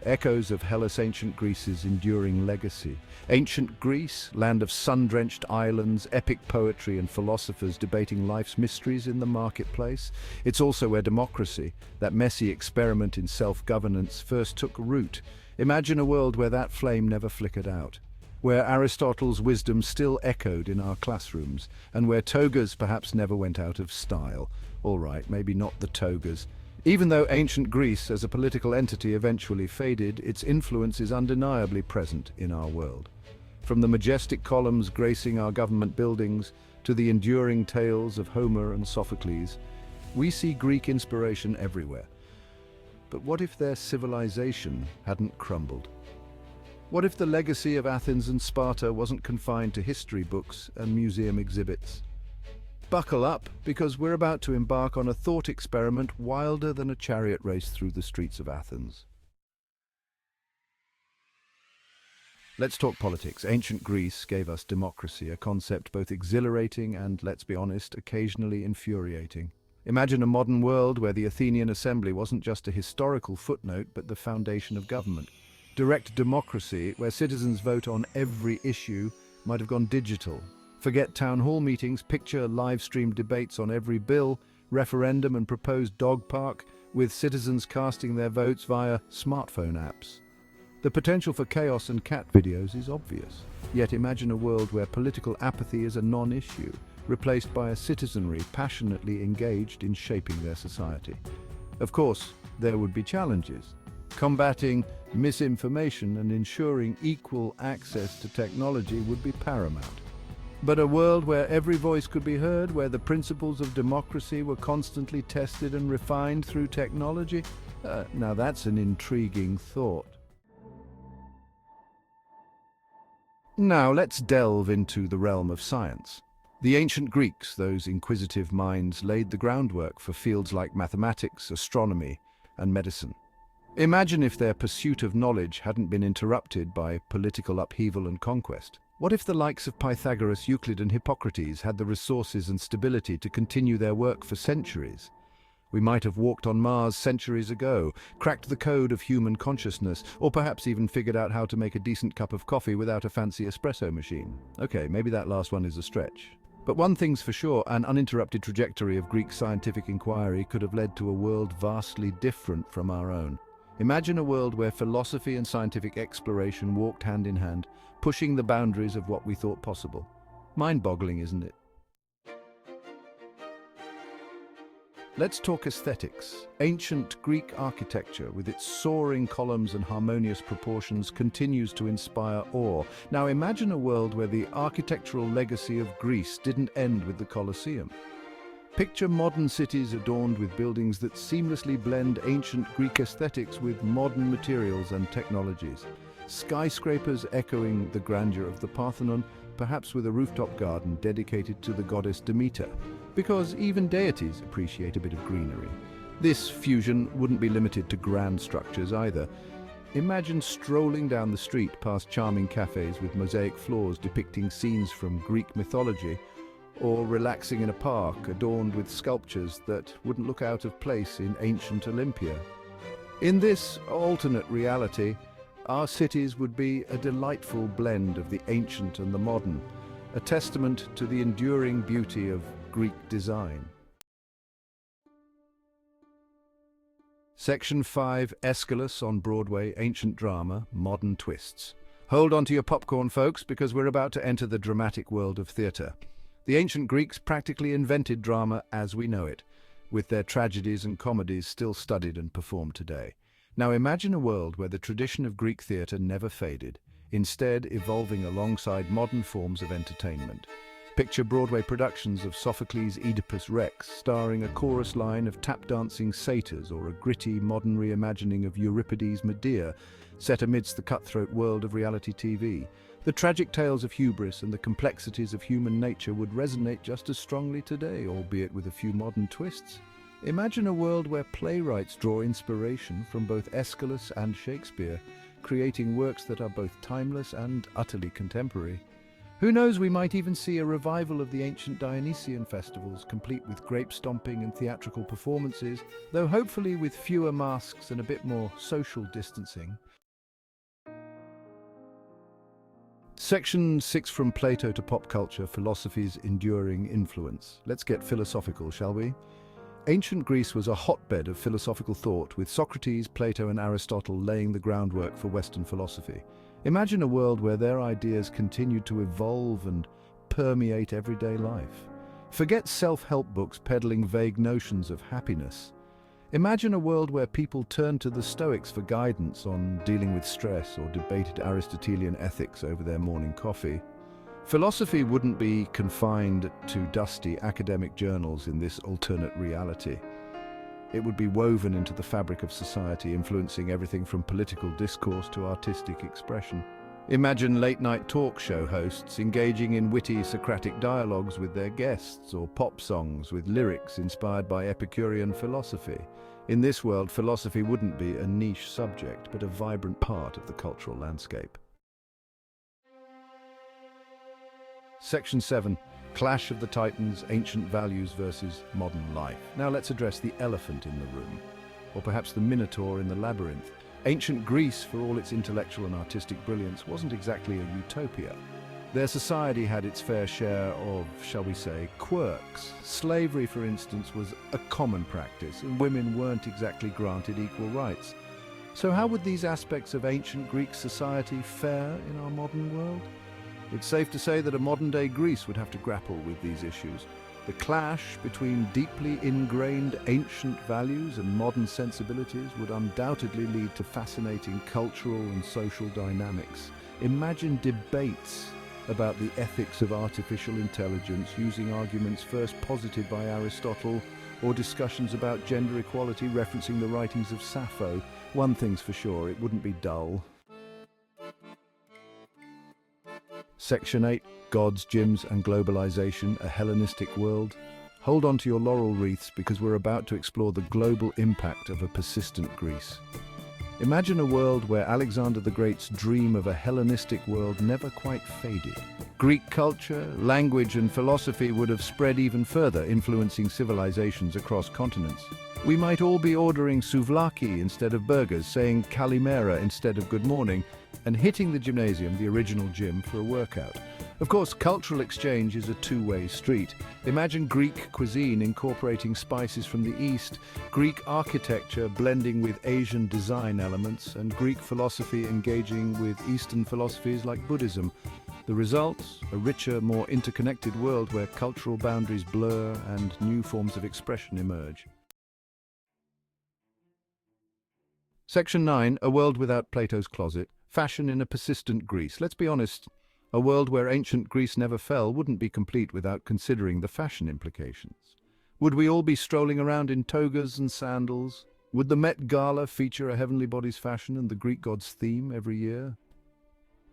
echoes of Hellas ancient Greece's enduring legacy. Ancient Greece, land of sun-drenched islands, epic poetry and philosophers debating life's mysteries in the marketplace. It's also where democracy, that messy experiment in self-governance, first took root. Imagine a world where that flame never flickered out, where Aristotle's wisdom still echoed in our classrooms, and where togas perhaps never went out of style. All right, maybe not the togas. Even though ancient Greece as a political entity eventually faded, its influence is undeniably present in our world. From the majestic columns gracing our government buildings to the enduring tales of Homer and Sophocles, we see Greek inspiration everywhere. But what if their civilization hadn't crumbled? What if the legacy of Athens and Sparta wasn't confined to history books and museum exhibits? Buckle up, because we're about to embark on a thought experiment wilder than a chariot race through the streets of Athens. Let's talk politics. Ancient Greece gave us democracy, a concept both exhilarating and, let's be honest, occasionally infuriating. Imagine a modern world where the Athenian assembly wasn't just a historical footnote, but the foundation of government. Direct democracy, where citizens vote on every issue, might have gone digital. Forget town hall meetings, picture live-streamed debates on every bill, referendum and proposed dog park, with citizens casting their votes via smartphone apps. The potential for chaos and cat videos is obvious. Yet imagine a world where political apathy is a non-issue, replaced by a citizenry passionately engaged in shaping their society. Of course, there would be challenges. Combating misinformation and ensuring equal access to technology would be paramount. But a world where every voice could be heard, where the principles of democracy were constantly tested and refined through technology? Now that's an intriguing thought. Now let's delve into the realm of science. The ancient Greeks, those inquisitive minds, laid the groundwork for fields like mathematics, astronomy, and medicine. Imagine if their pursuit of knowledge hadn't been interrupted by political upheaval and conquest. What if the likes of Pythagoras, Euclid, and Hippocrates had the resources and stability to continue their work for centuries? We might have walked on Mars centuries ago, cracked the code of human consciousness, or perhaps even figured out how to make a decent cup of coffee without a fancy espresso machine. Okay, maybe that last one is a stretch. But one thing's for sure, an uninterrupted trajectory of Greek scientific inquiry could have led to a world vastly different from our own. Imagine a world where philosophy and scientific exploration walked hand in hand, pushing the boundaries of what we thought possible. Mind-boggling, isn't it? Let's talk aesthetics. Ancient Greek architecture, with its soaring columns and harmonious proportions, continues to inspire awe. Now imagine a world where the architectural legacy of Greece didn't end with the Colosseum. Picture modern cities adorned with buildings that seamlessly blend ancient Greek aesthetics with modern materials and technologies. Skyscrapers echoing the grandeur of the Parthenon, perhaps with a rooftop garden dedicated to the goddess Demeter, because even deities appreciate a bit of greenery. This fusion wouldn't be limited to grand structures either. Imagine strolling down the street past charming cafes with mosaic floors depicting scenes from Greek mythology, or relaxing in a park adorned with sculptures that wouldn't look out of place in ancient Olympia. In this alternate reality, our cities would be a delightful blend of the ancient and the modern, a testament to the enduring beauty of Greek design. Section 5, Aeschylus on Broadway, Ancient Drama, Modern Twists. Hold on to your popcorn, folks, because we're about to enter the dramatic world of theatre. The ancient Greeks practically invented drama as we know it, with their tragedies and comedies still studied and performed today. Now imagine a world where the tradition of Greek theatre never faded, instead evolving alongside modern forms of entertainment. Picture Broadway productions of Sophocles' Oedipus Rex, starring a chorus line of tap-dancing satyrs, or a gritty modern reimagining of Euripides' Medea, set amidst the cutthroat world of reality TV. The tragic tales of hubris and the complexities of human nature would resonate just as strongly today, albeit with a few modern twists. Imagine a world where playwrights draw inspiration from both Aeschylus and Shakespeare, creating works that are both timeless and utterly contemporary. Who knows, we might even see a revival of the ancient Dionysian festivals, complete with grape stomping and theatrical performances, though hopefully with fewer masks and a bit more social distancing. Section 6, from Plato to pop culture, philosophy's enduring influence. Let's get philosophical, shall we? Ancient Greece was a hotbed of philosophical thought, with Socrates, Plato and Aristotle laying the groundwork for Western philosophy. Imagine a world where their ideas continued to evolve and permeate everyday life. Forget self-help books peddling vague notions of happiness. Imagine a world where people turned to the Stoics for guidance on dealing with stress or debated Aristotelian ethics over their morning coffee. Philosophy wouldn't be confined to dusty academic journals in this alternate reality. It would be woven into the fabric of society, influencing everything from political discourse to artistic expression. Imagine late-night talk show hosts engaging in witty Socratic dialogues with their guests, or pop songs with lyrics inspired by Epicurean philosophy. In this world, philosophy wouldn't be a niche subject, but a vibrant part of the cultural landscape. Section 7. Clash of the Titans, ancient values versus modern life. Now let's address the elephant in the room, or perhaps the minotaur in the labyrinth. Ancient Greece, for all its intellectual and artistic brilliance, wasn't exactly a utopia. Their society had its fair share of, shall we say, quirks. Slavery, for instance, was a common practice, and women weren't exactly granted equal rights. So how would these aspects of ancient Greek society fare in our modern world? It's safe to say that a modern-day Greece would have to grapple with these issues. The clash between deeply ingrained ancient values and modern sensibilities would undoubtedly lead to fascinating cultural and social dynamics. Imagine debates about the ethics of artificial intelligence, using arguments first posited by Aristotle, or discussions about gender equality referencing the writings of Sappho. One thing's for sure, it wouldn't be dull. Section 8. Gods, gyms and globalization, a Hellenistic world. Hold on to your laurel wreaths, because we're about to explore the global impact of a persistent Greece. Imagine a world where Alexander the Great's dream of a Hellenistic world never quite faded. Greek culture, language and philosophy would have spread even further, influencing civilizations across continents. We might all be ordering souvlaki instead of burgers, saying kalimera instead of good morning, and hitting the gymnasium, the original gym, for a workout. Of course, cultural exchange is a two-way street. Imagine Greek cuisine incorporating spices from the East, Greek architecture blending with Asian design elements, and Greek philosophy engaging with Eastern philosophies like Buddhism. The results? A richer, more interconnected world where cultural boundaries blur and new forms of expression emerge. Section 9. A world without Plato's closet. Fashion in a persistent Greece. Let's be honest, a world where ancient Greece never fell wouldn't be complete without considering the fashion implications. Would we all be strolling around in togas and sandals? Would the Met Gala feature a heavenly bodies fashion and the Greek god's theme every year?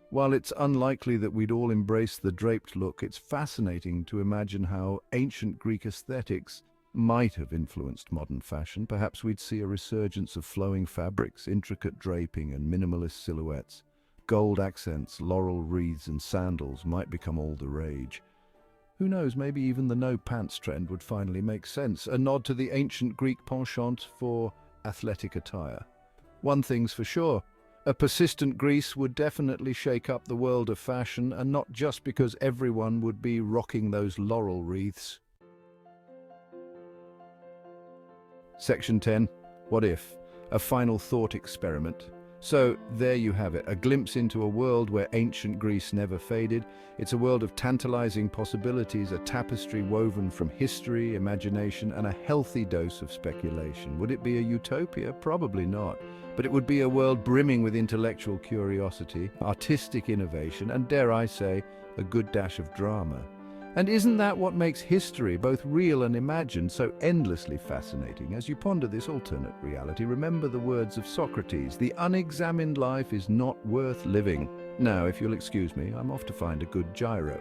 While it's unlikely that we'd all embrace the draped look, it's fascinating to imagine how ancient Greek aesthetics might have influenced modern fashion. Perhaps we'd see a resurgence of flowing fabrics, intricate draping and minimalist silhouettes. Gold accents, laurel wreaths and sandals might become all the rage. Who knows, maybe even the no-pants trend would finally make sense, a nod to the ancient Greek penchant for athletic attire. One thing's for sure, a persistent Greece would definitely shake up the world of fashion, and not just because everyone would be rocking those laurel wreaths. Section 10. What if? A final thought experiment. So, there you have it, a glimpse into a world where ancient Greece never faded. It's a world of tantalizing possibilities, a tapestry woven from history, imagination, and a healthy dose of speculation. Would it be a utopia? Probably not. But it would be a world brimming with intellectual curiosity, artistic innovation, and, dare I say, a good dash of drama. And isn't that what makes history, both real and imagined, so endlessly fascinating? As you ponder this alternate reality, remember the words of Socrates: the unexamined life is not worth living. Now, if you'll excuse me, I'm off to find a good gyro.